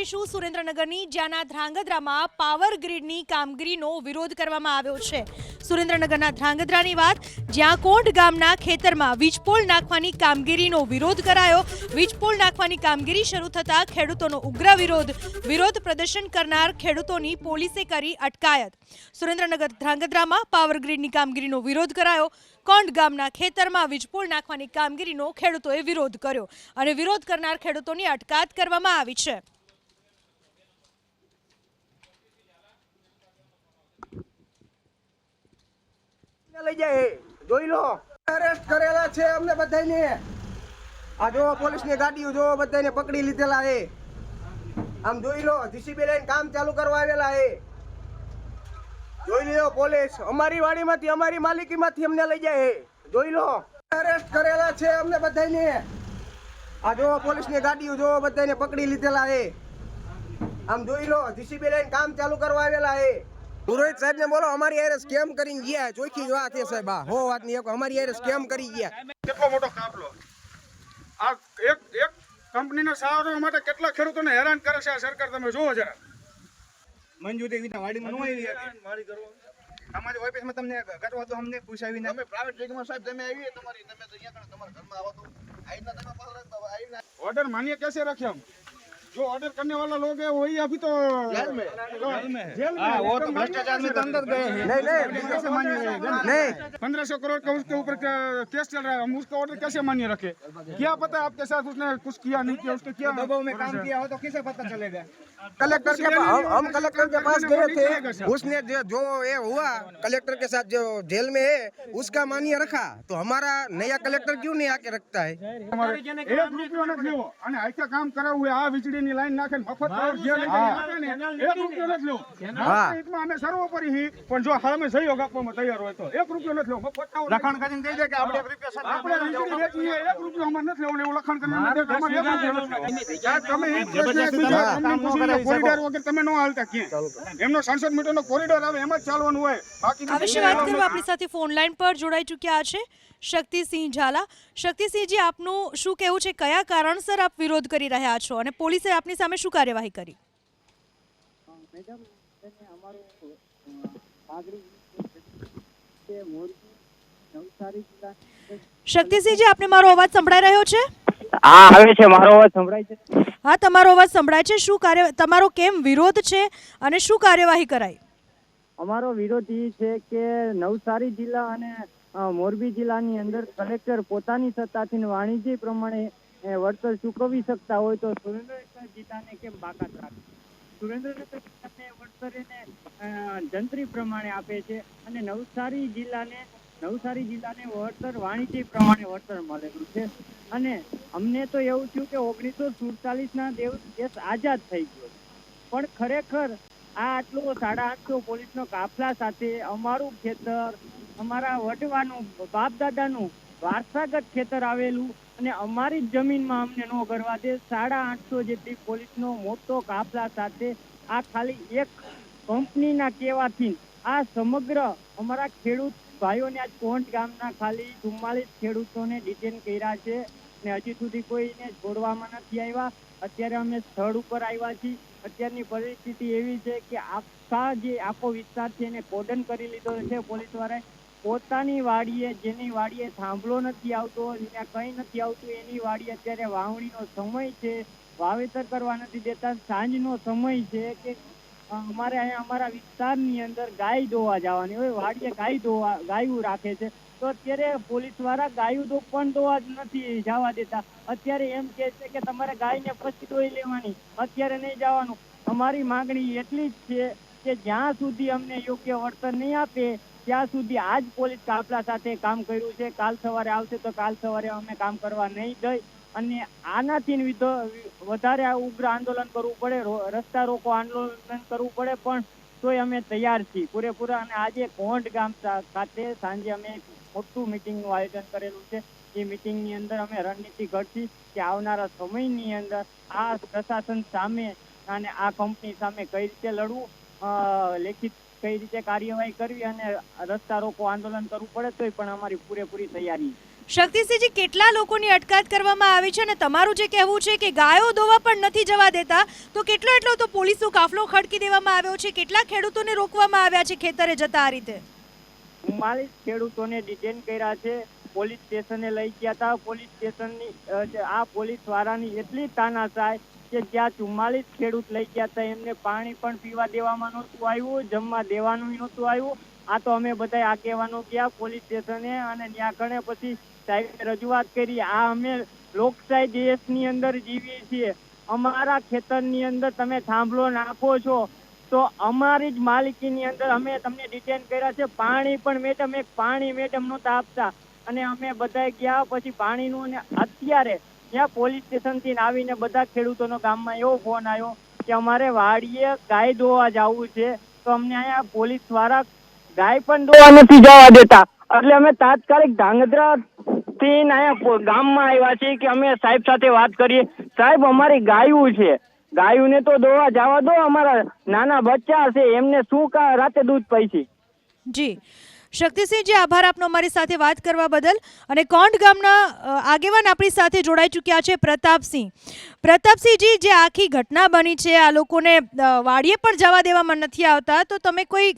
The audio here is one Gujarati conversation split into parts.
કરીશું સુરેન્દ્રનગરની, જ્યાંના ધ્રાંગધ્રામાં પાવર ગ્રીડની કામગીરીનો વિરોધ કરવામાં આવ્યો છે। સુરેન્દ્રનગરના ધ્રાંગધ્રાની વાત, જ્યાં કોંઢ ગામના ખેતરમાં વીજપોલ નાખવાની કામગીરીનો વિરોધ કરાયો। વીજપોલ નાખવાની કામગીરી શરૂ થતાં ખેડૂતોનો ઉગ્ર વિરોધ પ્રદર્શન કરનાર ખેડૂતોની પોલીસે કરી અટકાયત। સુરેન્દ્રનગર ધ્રાંગધ્રામાં પાવર ગ્રીડની કામગીરીનો વિરોધ કરાયો। કોંઢ ગામના ખેતરમાં વીજપોલ નાખવાની કામગીરીનો ખેડૂતોએ વિરોધ કર્યો અને વિરોધ કરનાર ખેડૂતોની અટકાયત કરવામાં આવી છે। લઈ જાય જોઈ લો, અરેસ્ટ કરેલા છે અમને બધાને। આ જો પોલીસની ગાડીઓ જો બધાને પકડી લીધેલા છે। આમ જોઈ લો, જીસીબી લઈને કામ ચાલુ કરવા આવેલા છે। જોઈ લો, પોલીસ અમારી વાડીમાંથી અમારી માલિકીમાંથી અમને લઈ જાય જોઈ લો, અરેસ્ટ કરેલા છે અમને બધાને। આ જો પોલીસની ગાડીઓ જો બધાને પકડી લીધેલા છે। આમ જોઈ લો, જીસીબી લઈને કામ ચાલુ કરવા આવેલા છે। પુરોહિત સાહેબ ને બોલો, અમારી હારે સ્કેમ કરીને ગયા। ચોખ્ખી વાત છે સાહેબ, હો વાત ની અમારી હારે સ્કેમ કરી ગયા। કેટલો મોટો કાફલો આ એક કંપનીના સારો માટે કેટલા ખેડૂતોને હેરાન કરે છે આ સરકાર। તમે જોવો જરા, મંજૂરી વિના વાડીમાં નો આવી વાડી કરો અમારી ઓફિસમાં તમને કરવા તો અમને પૂછાવી ને અમે પ્રાઇવેટ બેંકમાં સાહેબ તમે આવી તમારી તમે તો અહીંયા તમારા ઘરમાં આવો તો આઈના તમે પાછળ આવીને ऑर्डर मान्य कैसे रखे हम? जो ऑर्डर करने वाला लोग है वही अभी तो जेल में हाँ वो तो भ्रष्टाचार में तो अंदर गए हैं। नहीं कैसे मान्य रहेगा? नहीं 1500 करोड़ का उसके ऊपर केस चल रहा है, हम उसका ऑर्डर कैसे मान्य रखे? क्या पता आपके साथ उसने कुछ किया नहीं किया, उसके क्या दबाव में काम किया हो तो किसे पता चलेगा? कलेक्टर के हम कलेक्टर के पास गए थे, उसने जो ये हुआ कलेक्टर के साथ जो जेल में है उसका मान्य रखा, तो हमारा नया कलेक्टर क्यों नहीं आके रखता है? एक રૂપિયો નથી લેવો અને આખા કામ કરાવવું હોય, આ વીજળીની લાઈન નાખે મફત જે લઈ જાય ને એક રૂપિયો નથી લેવો। હિતમાં અમે સર્વોપરી હી, પણ જો હામે સહયોગ આપવામાં તૈયાર હોય તો એક રૂપિયો નથી લેવો, મફત લખાણ કરીને કહી દે કે આપણે 1 રૂપિયો આપણે વીજળી વેચી છે, એક રૂપિયો અમારે નથી લેવો, એવું લખાણ કરીને દે કે અમારે 1 રૂપિયો નથી લેવો। તમે કોરિડોર વગર તમે નો હાલતા ક્યાં? એમનો 66 મીટરનો કોરિડોર આવે એમ જ ચાલવાનું હોય। બાકી આ વિશે વાત કરવા આપણી સાથે ફોન લાઈન પર જોડાઈ ચૂક્યા છે શક્તિસિંહ ઝાલા। શક્તિસિંહજી, આપનું શું કહેવું છે, કયા કારણસર આપ વિરોધ કરી રહ્યા છો અને પોલીસે આપની સામે શું કાર્યવાહી કરી? મેડમ, શક્તિસિંહજી, આપને મારો અવાજ સંભળાઈ રહ્યો છે? હા આવે છે, મારો અવાજ સંભળાય છે? હા, તમારો અવાજ સંભળાય છે। શું તમારો કેમ વિરોધ છે અને શું કાર્યવાહી કરાઈ? અમારો વિરોધ એ છે કે નવસારી જિલ્લા અને મોરબી જિલ્લાની અંદર કલેક્ટર પોતાની સત્તાથી વાણિજ્ય પ્રમાણે વળતર ચૂકવી શકતા હોય તો સુરેન્દ્રનગર જિલ્લાને કેમ બાકાત રાખે? સુરેન્દ્રનગર જિલ્લાને વળતર એને જંત્રી પ્રમાણે આપે છે અને નવસારી જિલ્લાને વળતર વાણિજ્ય પ્રમાણે વળતર મળેલું છે। અને અમને તો એવું થયું કે 1947ના દેશ આઝાદ થઈ ગયો, પણ ખરેખર આ આટલો 850 પોલીસનો કાફલા સાથે અમારું ખેતર, અમારા વડવાનું બાપ દાદાનું વારસાગત ખેતર આવેલું અને અમારી જ જમીનમાં અમને ન કરવા દે, 850 જેટલી પોલીસનો મોટો કાફલા સાથે આ ખાલી એક કંપનીના કહેવાથી આ સમગ્ર અમારા ખેડૂત ભાઈઓને આજ કોંઢ ગામના ખાલી 44 ખેડૂતોને ડિટેન કર્યા છે ને હજી સુધી કોઈને છોડવામાં નથી આવ્યા। અત્યારે અમે સ્થળ ઉપર આવ્યા છીએ। અત્યારની પરિસ્થિતિ એવી છે કે આખા જે આખો વિસ્તાર છે એને કોર્ડન કરી લીધો છે પોલીસ વાળાએ। પોતાની વાડીએ, જેની વાડીએ થાંભલો નથી આવતો, જ્યાં કંઈ નથી આવતું, એની વાડીએ અત્યારે વાવણીનો સમય છે, વાવેતર કરવા નથી દેતા, સાંજનો સમય છે કે અમારે અહીંયા અમારા વિસ્તારની અંદર ગાય દોવા જવાની હોય, વાડીએ ગાયું રાખે છે, તો અત્યારે પોલીસ વાળા ગાયું પણ દોવા જ નથી જવા દેતા। અત્યારે એમ કહે છે કે તમારે ગાયને પછી દોઈ લેવાની, અત્યારે નહીં જવાનું। અમારી માંગણી એટલી જ છે કે જ્યાં સુધી અમને યોગ્ય વળતર નહીં આપે ત્યાં સુધી આજ પોલીસ કાફલા સાથે કામ કર્યું છે। કાલ સવારે આવશે તો કાલ સવારે અમે કામ કરવા નહીં દઈ અને આનાથી વધારે ઉગ્ર આંદોલન કરવું પડે, રસ્તા રોકો આંદોલન કરવું પડે, પણ તોય અમે તૈયાર છીએ પૂરેપૂરા। અને આજે કોંઢ ગામ ખાતે સાંજે અમે મોટું મિટિંગનું આયોજન કરેલું છે। એ મિટિંગની અંદર અમે રણનીતિ ઘડશી કે આવનારા સમયની અંદર આ પ્રશાસન સામે અને આ કંપની સામે કઈ રીતે લડવું, લેખિત કઈ રીતે કાર્યવાહી કરવી અને રસ્તા રોકો આંદોલન કરવું પડે તોય પણ અમારી પૂરેપૂરી તૈયારી છે। શક્તિસિંહજી, કેટલા લોકોની અટકાયત કરવામાં આવી છે અને તમારું જે કહેવું છે કે ગાયો દોવા પણ નથી જવા દેતા, તો એટલો તો પોલીસનો કાફલો ખડકી દેવામાં આવ્યો છે, કેટલા ખેડૂતોને રોકવામાં આવ્યા છે ખેતરે જતા આ રીતે? 44 ખેડૂતોને ડિટેન કર્યા છે, પોલીસ સ્ટેશને લઈ ગયા હતા. પોલીસ સ્ટેશનની આ પોલીસ વાળાની એટલી તાનાશાહી કે જ્યાં 44 ખેડૂત લઈ ગયા હતા એમને પાણી પણ પીવા દેવામાં નહોતું આવ્યું, જમવા દેવાનું નહોતું આવ્યું. આ તો અમે બધા આગેવાનો ગયા પોલીસ સ્ટેશને અને ત્યાં ગણે પછી સાહેબે રજૂઆત કરી. આ અમે લોકશાહી દેશની અંદર જીવીએ છીએ, અમારા ખેતરની અંદર તમે થાંભલો નાખો છો તો અમારી જ માલિકીની અંદર અમે તમને ડિટેન કર્યા છે. પાણી પણ મેડમ પાણી નહોતા આપતા અને અમે બધા ગયા પછી પાણીનું, અને અત્યારે ત્યાં પોલીસ સ્ટેશનથી આવીને બધા ખેડૂતોનો ગામમાં એવો ફોન આવ્યો કે અમારે વાડીએ ગાય દોવા જવું છે, તો અમને અહીંયા પોલીસ વાળા ગાય પણ દોવા નથી જવા દેતા. એટલે અમે તાત્કાલિક ધાંગધ્રા થી અહીંયા ગામમાં આવ્યા છીએ કે અમે સાહેબ સાથે વાત કરીએ. સાહેબ, અમારી ગાયું છે, ગાયુંને તો દોવા જવા દો, અમારા નાના બચ્ચા છે એમને શું રાતે દૂધ પૈસી. જી શક્તિસિંહજી, આભાર આપનો અમારી સાથે વાત કરવા બદલ. અને કોંઢ ગામના આગેવાન આપણી સાથે જોડાઈ ચૂક્યા છે પ્રતાપસિંહ. પ્રતાપસિંહજી, જે આખી ઘટના બની છે, આ લોકોને વાડીએ પણ જવા દેવામાં નથી આવતા, તો તમે કોઈ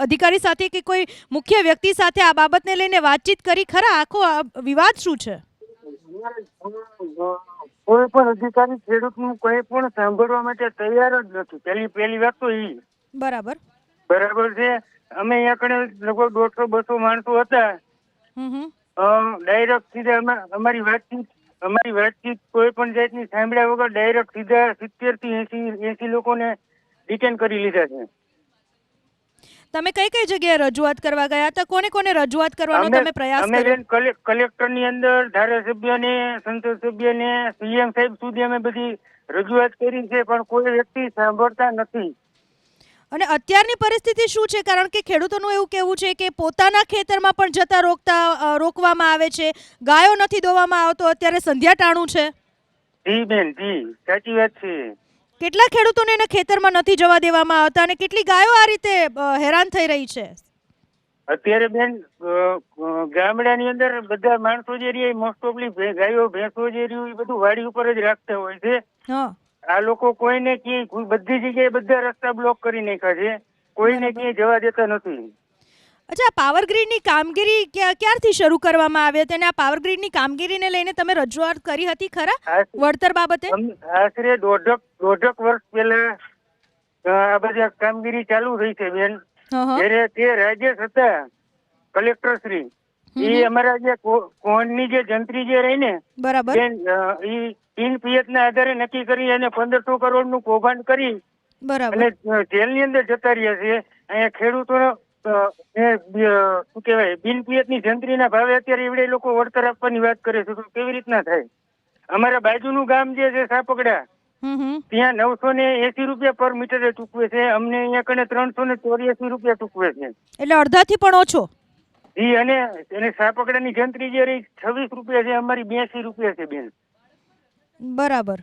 અધિકારી સાથે કે કોઈ મુખ્ય વ્યક્તિ સાથે આ બાબતને લઈને વાતચીત કરી ખરા? આખો વિવાદ શું છે? કોઈ પણ અધિકારી ખેડૂતનું કોઈ પણ સાંભળવા માટે તૈયાર જ નથી. પહેલી વાત તો એ. બરાબર છે. અમે અહીંયા કણે લગભગ 150-200 માણસો હતા. ડાયરેક્ટ સીધા અમારી વાતચીત કોઈ પણ જાતની સાંભળ્યા વગર ડાયરેક્ટ સીધા 70 થી 80 લોકોને ડિટેન કરી લીધા છે. તમે કઈ જગ્યાએ રજૂઆત કરવા ગયા હતા? કોને રજૂઆત કરવાનો તમે પ્રયાસ કર્યો? અમે કલેક્ટરની અંદર ધારાસભ્યને, સંસદ સભ્યને, સીએમ સાહેબ સુધી અમે બધી રજૂઆત કરી છે, પણ કોઈ વ્યક્તિ સાંભળતા નથી. અને અત્યારની પરિસ્થિતિ શું છે? કારણ કે ખેડૂતોનું એવું કહેવું છે કે પોતાના ખેતરમાં પણ જતા રોકવામાં આવે છે, ગાયો નથી દોવામાં આવતો. અત્યારે સંધ્યા ટાણું છે. જી બેન, જી સાચી વાત છે. કેટલા ખેડૂતોને એના ખેતરમાં નથી જવા દેવામાં આવતા અને કેટલી ગાયો આ રીતે હેરાન થઈ રહી છે? અત્યારે બેન ગામડાની અંદર બધા માણસો જે રહે મોસ્ટ ઓફલી ગાયો ભેંસો જે રહ્યું એ બધું વાડી ઉપર જ રાખતા હોય છે. આ લોકો કોઈને ક્યાંય બધી જગ્યાએ બધા રસ્તા બ્લોક કરી નાખ્યા છે, કોઈને ક્યાંય જવા દેતા નથી. અચ્છા, પાવર ગ્રીડની કામગીરી ક્યારથી શરૂ કરવામાં આવી હતી અને આ પાવર ગ્રીડની કામગીરીને લઈને તમે રજૂઆત કરી હતી ખરા વળતર બાબતે? આશરે દોઢક વર્ષ પહેલા આ બધી કામગીરી ચાલુ થઈ છે બેન. જ્યારે તે રાજેશ હતા કલેક્ટર શ્રી, એ અમારા જે કોણની જે જંત્રી જે રહી ને બેન, એ પિયત ના આધારે નક્કી કરી અને 1500 કરોડ નું કૌભાંડ કરી અને જેલ ની અંદર જતા રહ્યા છે. અહીંયા ખેડૂતો શું કેવાય બિન પિયત ની જંત્રી ના ભાવે અત્યારે એવડે લોકો વળતર આપવાની વાત કરે છે, તો કેવી રીતના થાય? અમારા બાજુનું ગામ જે છે સાપકડા, ત્યાં 980 રૂપિયા પર મીટરે ચૂકવે છે, અમને અહીંયા કને 384 રૂપિયા ચૂકવે છે. એટલે અડધાથી પણ ઓછો. જી, અને સાપકડાની જંત્રી જે રહી 26 રૂપિયા છે, અમારી 82 રૂપિયા છે બેન. બરાબર.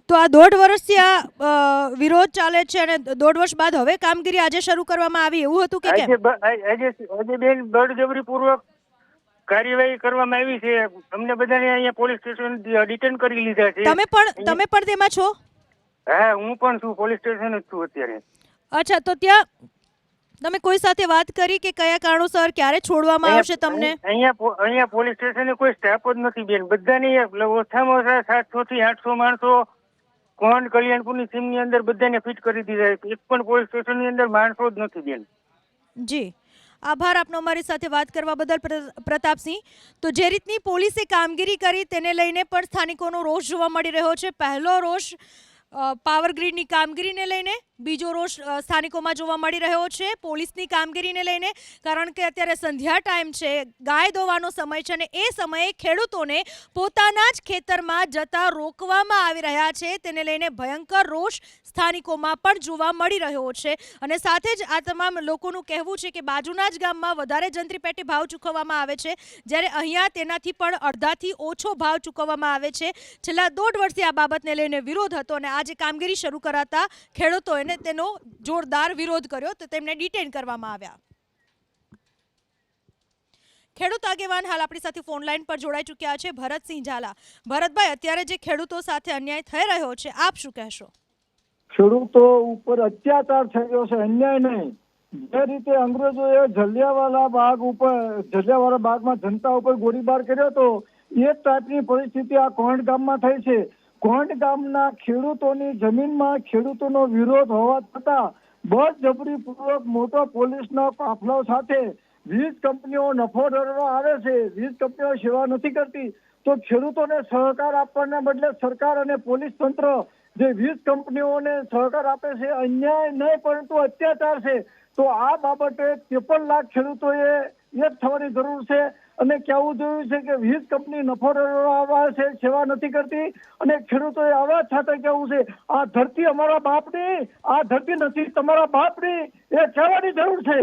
તો આ 1.5 વર્ષથી આ વિરોધ ચાલે છે અને 1.5 વર્ષ બાદ હવે કામગીરી આજે શરૂ કરવામાં આવી, એવું હતું કે કેમ? આજે બેન બળજબરી પૂર્વક કાર્યવાહી કરવામાં આવી છે. અમને બધાને અહીંયા પોલીસ સ્ટેશન ડિટેન કરી લીધા છે. તમે પણ તેમાં છો? હા, હું પણ છું, પોલીસ સ્ટેશન જ છું અત્યારે. અચ્છા, તો ત્યાં તમે કોઈ સાથે વાત કરી કે કયા કારણોસર ક્યારે છોડવામાં આવશે તમને? અહીંયા પોલીસ સ્ટેશને કોઈ સ્ટાફ જ નથી બેન. બધાને ઓછામાં ઓછા 700 થી 800 માણસો કોંઢ કલ્યાણપુરની સીમની અંદર બધાને ફિટ કરી દીધા. એક પણ પોલીસ સ્ટેશનની અંદર માણસો જ નથી બેન. જી, આભાર આપનો અમારી સાથે વાત કરવા બદલ પ્રતાપસિંહ. તો જે રીતની પોલીસે કામગીરી કરી તેને લઈને પણ સ્થાનિકોનો રોષ જોવા મળી રહ્યો છે. પહેલો રોષ પાવર ગ્રીડની કામગીરીને લઈને, બીજો રોષ સ્થાનિકોમાં જોવા મળી રહ્યો છે પોલીસની કામગીરીને લઈને. કારણ કે અત્યારે સંધ્યા ટાઈમ છે, ગાય દોવાનો સમય છે અને એ સમયે ખેડૂતોને પોતાના જ ખેતરમાં જતા રોકવામાં આવી રહ્યા છે. તેને લઈને ભયંકર રોષ સ્થાનિકોમાં પણ જોવા મળી રહ્યો છે. અને સાથે જ આ તમામ લોકોનું કહેવું છે કે બાજુના જ ગામમાં વધારે જંત્રી પેટી ભાવ ચૂકવવામાં આવે છે, જ્યારે અહીંયા તેનાથી પણ અડધાથી ઓછો ભાવ ચૂકવવામાં આવે છે. છેલ્લા 1.5 વર્ષથી આ બાબતને લઈને વિરોધ હતો અને આજે કામગીરી શરૂ કરાતા ખેડૂતોએ તેનો જોરદાર વિરોધ કર્યો, તો તેમને ડિટેન કરવામાં આવ્યા. ખેડૂત આગેવાન હાલ આપણી સાથે ફોન લાઈન પર જોડાઈ ચૂક્યા છે, ભરતસિંહ ઝાલા. ભરતભાઈ, અત્યારે જે ખેડૂતો સાથે અન્યાય થઈ રહ્યો છે, આપ શું કહેશો? ખેડૂતો ઉપર અત્યાચાર થઈ રહ્યો છે, અન્યાય નહીં. જે રીતે અંગ્રેજોએ જલિયાવાલા બાગમાં જનતા ઉપર ગોળીબાર કર્યો હતો, એ ટાઈપની પરિસ્થિતિ આ કોંઢ ગામમાં થઈ છે. કોંઢ ગામના ખેડૂતોની જમીનમાં ખેડૂતોનો વિરોધ હોવા છતાં બળજબરીપૂર્વક મોટો પોલીસનો કાફલો સાથે વીજ કંપનીઓ નફો મેળવવા આવે છે. વીજ કંપનીઓ સેવા નથી કરતી, તો ખેડૂતોને સહકાર આપવાના બદલે સરકાર અને પોલીસ તંત્ર જે વીજ કંપનીઓને સહકાર આપે છે, અન્યાય નહીં પરંતુ અત્યાચાર છે. તો આ બાબતે 53 લાખ ખેડૂતોએ એક થવાની જરૂર છે અને કહેવું જોયું છે કે વીજ કંપની નફો મેળવવા છે, સેવા નથી કરતી, અને ખેડૂતોએ અવાજ સાથે કહેવું છે, આ ધરતી અમારા બાપની, આ ધરતી નથી તમારા બાપની, એ કહેવાની જરૂર છે.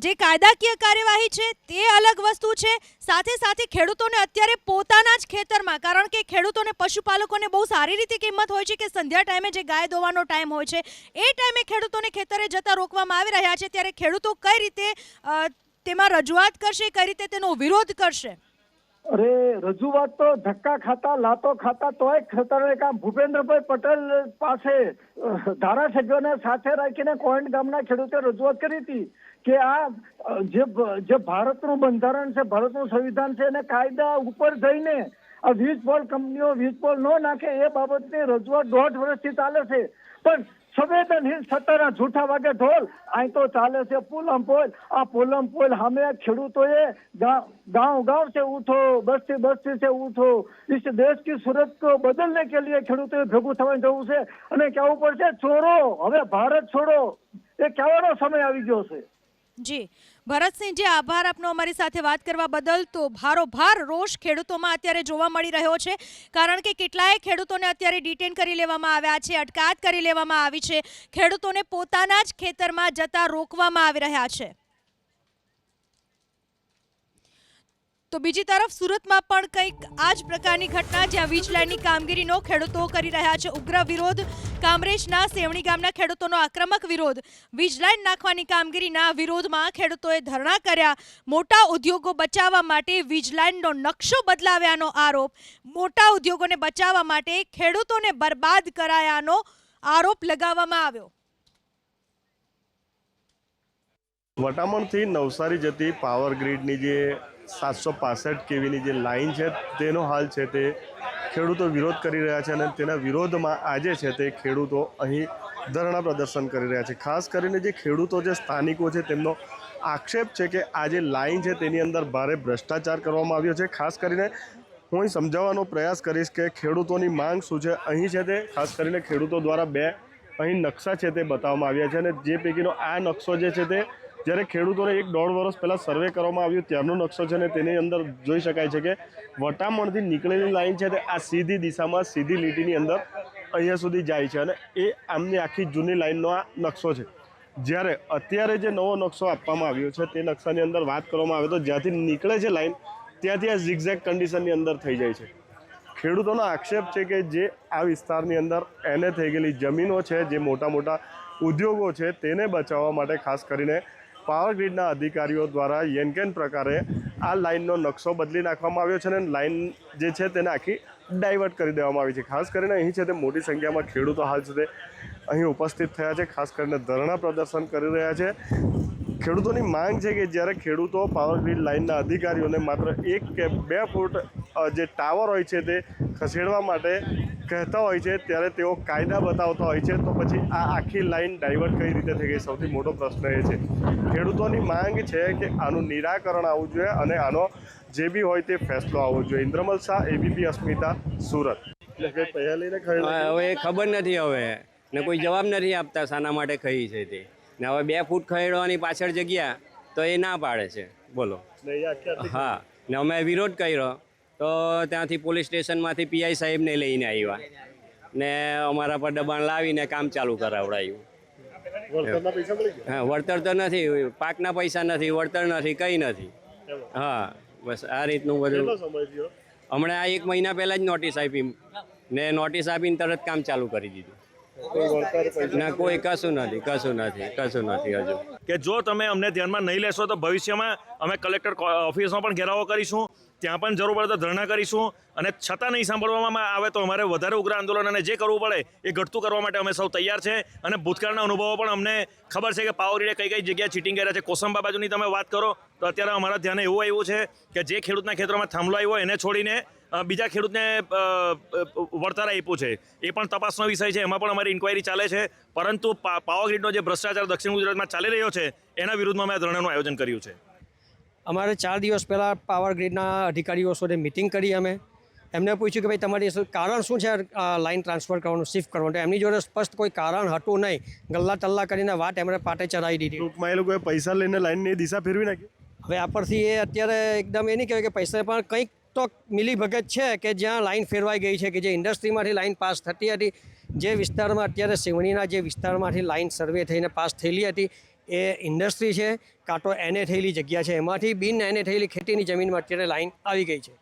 જે કાયદાકીય કાર્યવાહી છે તે અલગ વસ્તુ છે, સાથે સાથે ખેડૂતોને અત્યારે પોતાના જ ખેતરમાં, કારણ કે ખેડૂતોને પશુપાલકોને બહુ સારી રીતે કિંમત હોય છે કે સંધ્યા ટાઈમે જે ગાય દોવાનો ટાઈમ હોય છે એ ટાઈમે ખેડૂતોને ખેતરે જતા રોકવામાં આવી રહ્યા છે, ત્યારે ખેડૂતો કઈ રીતે તેમાં રજૂઆત કરશે, કઈ રીતે તેનો વિરોધ કરશે? અરે રજૂઆત તો ધક્કા ખાતા લાતો ખાતા તોય ખેતરે કામ. ભૂપેન્દ્રભાઈ પટેલ પાસે ધારાસભ્યોને સાથે રાખીને કોંઢ ગામના ખેડૂતે રજૂઆત કરી હતી કે આ જે ભારતનું બંધારણ છે, ભારતનું સંવિધાન છે, એને કાયદા ઉપર જઈને આ વીજ પોલ કંપનીઓ વીજ પોલ ન નાખે એ બાબતની રજૂઆત 1.5 વર્ષથી ચાલે છે. પણ સંવેદનહીન સત્તાના જૂઠા વાગે ઢોલ અહીં તો ચાલે છે પોલમ પોલ. આ પોલમ પોલ સામે ખેડૂતોએ गांव से उठो, बस्ती बस्ती से उठो, इस देश की सूरत को बदलने के लिए ખેડૂતોએ ભેગું થવાની જરૂર છે અને કહેવું પડશે, ચોરો હવે ભારત છોડો, એ કહેવાનો સમય આવી ગયો છે. જી ભરતસિંહજી, આભાર આપનો અમારી સાથે વાત કરવા બદલ. તો ભારોભાર રોષ ખેડૂતોમાં અત્યારે જોવા મળી રહ્યો છે, કારણ કે કેટલાય ખેડૂતોને અત્યારે ડિટેન કરી લેવામાં આવ્યા છે, અટકાયત કરી લેવામાં આવી છે, ખેડૂતોને પોતાના જ ખેતરમાં જતા રોકવામાં આવી રહ્યા છે. તો બીજી તરફ સુરતમાં પણ કંઈક આ જ પ્રકારની ઘટના, જ્યાં વીજ લાઇનની કામગીરીનો ખેડૂતો કરી રહ્યા છે ઉગ્ર વિરોધ. કામરેજના સેવણી ગામના ખેડૂતોનો આક્રમક વિરોધ. વીજ લાઇન નાખવાની કામગીરીના વિરોધમાં ખેડૂતોએ ધરણા કર્યા. મોટા ઉદ્યોગો બચાવવા માટે વીજ લાઇનનો નકશો બદલાવ્યાનો આરોપ. મોટા ઉદ્યોગોને બચાવવા માટે ખેડૂતોને બરબાદ કરાયાનો આરોપ લગાવવામાં આવ્યો. વટામણથી નવસારી જતી પાવર ગ્રીડની જે 765 કેવીની જે લાઇન છે તેનો હાલ છે તે ખેડૂતો વિરોધ કરી રહ્યા છે, અને તેના વિરોધમાં આજે છે તે ખેડૂતો અહીં ધરણા પ્રદર્શન કરી રહ્યા છે. ખાસ કરીને જે ખેડૂતો જે સ્થાનિકો છે તેમનો આક્ષેપ છે કે આ જે લાઇન છે તેની અંદર ભારે ભ્રષ્ટાચાર કરવામાં આવ્યો છે. ખાસ કરીને હું અહીં સમજાવવાનો પ્રયાસ કરીશ કે ખેડૂતોની માંગ શું છે. અહીં છે તે ખાસ કરીને ખેડૂતો દ્વારા 2 અહીં નકશા છે તે બતાવવામાં આવ્યા છે, અને જે પૈકીનો આ નકશો જે છે તે જ્યારે ખેડૂતોને 1.5 વર્ષ પહેલાં સર્વે કરવામાં આવ્યું ત્યારનો નકશો છે, ને તેની અંદર જોઈ શકાય છે કે વટામણથી નીકળેલી લાઇન છે તે આ સીધી દિશામાં સીધી લીટીની અંદર અહીંયા સુધી જાય છે, અને એ આમની આખી જૂની લાઇનનો આ નકશો છે. જ્યારે અત્યારે જે નવો નકશો આપવામાં આવ્યો છે તે નકશાની અંદર વાત કરવામાં આવે તો જ્યાંથી નીકળે છે લાઇન ત્યાંથી આ ઝિગઝેગ કન્ડિશનની અંદર થઈ જાય છે. ખેડૂતોનો આક્ષેપ છે કે જે આ વિસ્તારની અંદર એને થઈ ગયેલી જમીનો છે, જે મોટા મોટા ઉદ્યોગો છે, તેને બચાવવા માટે ખાસ કરીને પાવર ગ્રીડના અધિકારીઓ દ્વારા યેનકેન પ્રકારે આ લાઇનનો નકશો બદલી નાખવામાં આવ્યો છે, અને લાઇન જે છે તેને આખી ડાયવર્ટ કરી દેવામાં આવી છે. ખાસ કરીને અહીં છે તે મોટી સંખ્યામાં ખેડૂતો હાલ છે તે અહીં ઉપસ્થિત થયા છે, ખાસ કરીને ધરણા પ્રદર્શન કરી રહ્યા છે. ખેડૂતોની માંગ છે કે જ્યારે ખેડૂતો પાવર ગ્રીડ લાઇનના અધિકારીઓને માત્ર 1 કે 2 ફૂટ જે ટાવર હોય છે તે ખસેડવા માટે કહેતા હોય છે, ત્યારે તેઓ કાયદા બતાવતા હોય છે, તો પછી આ આખી લાઇન ડાયવર્ટ કઈ રીતે થઈ ગઈ? સૌથી મોટો પ્રશ્ન એ છે. ખેડૂતોની માંગ છે કે આનું નિરાકરણ આવવું જોઈએ અને આનો જે બી હોય તે ફેસલો આવવો જોઈએ. ઇન્દ્રમલ શાહ, એબીપી અસ્મિતા, સુરત. હવે ખબર નથી, હવે ને કોઈ જવાબ નથી આપતા શાના માટે કહી છે તે, ને હવે 2 ફૂટ ખસેડવાની પાછળ જગ્યા તો એ ના પાડે છે. બોલો. હા, ને અમે વિરોધ કર્યો તો ત્યાંથી પોલીસ સ્ટેશનમાંથી પીઆઈ સાહેબને લઈને આવ્યા ને અમારા પર દબાણ લાવીને કામ ચાલુ કરાવડાવ્યું. હા, વળતર તો નથી, પાકના પૈસા નથી, વળતર નથી, કંઈ નથી. હા, બસ આ રીતનું બધું. હમણાં આ 1 મહિના પહેલાં જ નોટિસ આપી ને નોટિસ આપીને તરત કામ ચાલુ કરી દીધું. ના, કોઈ કશું નથી હજુ. કે જો તમે અમને ધ્યાનમાં નહીં લેશો તો ભવિષ્યમાં અમે કલેક્ટર ઓફિસમાં પણ ઘેરાવો કરીશું, ત્યાં પણ જરૂર પડે તો ધરણા કરીશું, અને છતાં નહીં સાંભળવામાં આવે તો અમારે વધારે ઉગ્ર આંદોલન અને જે કરવું પડે એ ઘટતું કરવા માટે અમે સૌ તૈયાર છે. અને ભૂતકાળના અનુભવો પણ અમને ખબર છે કે પાવર ગ્રીડે કઈ કઈ જગ્યાએ ચીટિંગ કર્યા છે. કોસંબા બાજુની તમે વાત કરો તો અત્યારે અમારા ધ્યાને એવું આવ્યું છે કે જે ખેડૂતના ખેતરોમાં થાંભલો આવ્યો એને છોડીને બીજા ખેડૂતને વળતર આપ્યું છે. એ પણ તપાસનો વિષય છે, એમાં પણ અમારી ઇન્ક્વાયરી ચાલે છે. પરંતુ પાવર ગ્રીડનો જે ભ્રષ્ટાચાર દક્ષિણ ગુજરાતમાં ચાલી રહ્યો છે એના વિરુદ્ધમાં અમે આ ધરણાનું આયોજન કર્યું છે. અમારે 4 દિવસ પહેલાં પાવર ગ્રીડના અધિકારીઓ સાથે મિટિંગ કરી. અમે એમને પૂછ્યું કે ભાઈ તમારી કારણ શું છે લાઇન ટ્રાન્સફર કરવાનું, શિફ્ટ કરવાનું. એમની જોડે સ્પષ્ટ કોઈ કારણ હતું નહીં. ગલ્લા તલ્લા કરીને વાત એમણે પાટે ચડાવી દીધી. ટૂંકમાં એ લોકોએ પૈસા લઈને લાઇનની દિશા ફેરવી નાખી. હવે આ પરથી એ અત્યારે એકદમ એ નહીં કહેવાય કે પૈસા, પણ કંઈક તો મિલીભગત છે કે જ્યાં લાઇન ફેરવાઈ ગઈ છે, કે જે ઇન્ડસ્ટ્રીમાંથી લાઇન પાસ થતી હતી, જે વિસ્તારમાં અત્યારે સિવણીના જે વિસ્તારમાંથી લાઇન સર્વે થઈને પાસ થયેલી હતી એ ઇન્ડસ્ટ્રી છે, કાં તો એને થયેલી જગ્યા છે, એમાંથી બિન એને થયેલી ખેતીની જમીનમાં અત્યારે લાઇન આવી ગઈ છે.